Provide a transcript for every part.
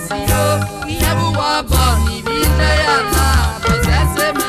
siro Ihebu wabo ni bije ya na Posese me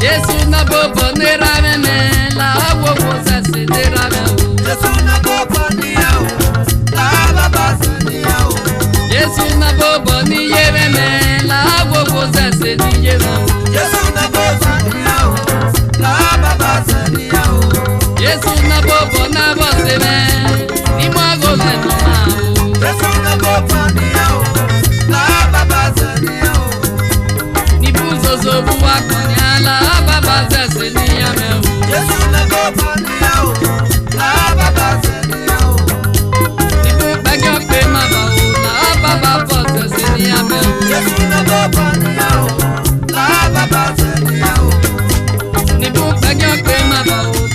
Yesu na bobo ne ramene la wo wo sase ne ramene. Yesu na bobo ni ao la baba sani ao. Yesu na bobo ni yereme la wo wo sase ni yero. Yesu na bobo ni ao la baba sani ao. Yesu na bobo na boseme ni mwago le no ao. Yesu na bobo ni ao la baba sani ao. Ni buzo zo buwa konya la baba sase ni yame. Yesu na bobo ni ao la baba sani ao. Ni bu bagyo pe ma ba o la baba sase ni yame. Yesu na bobo ni ao la baba sani ao. Ni bu bagyo pe ma ba o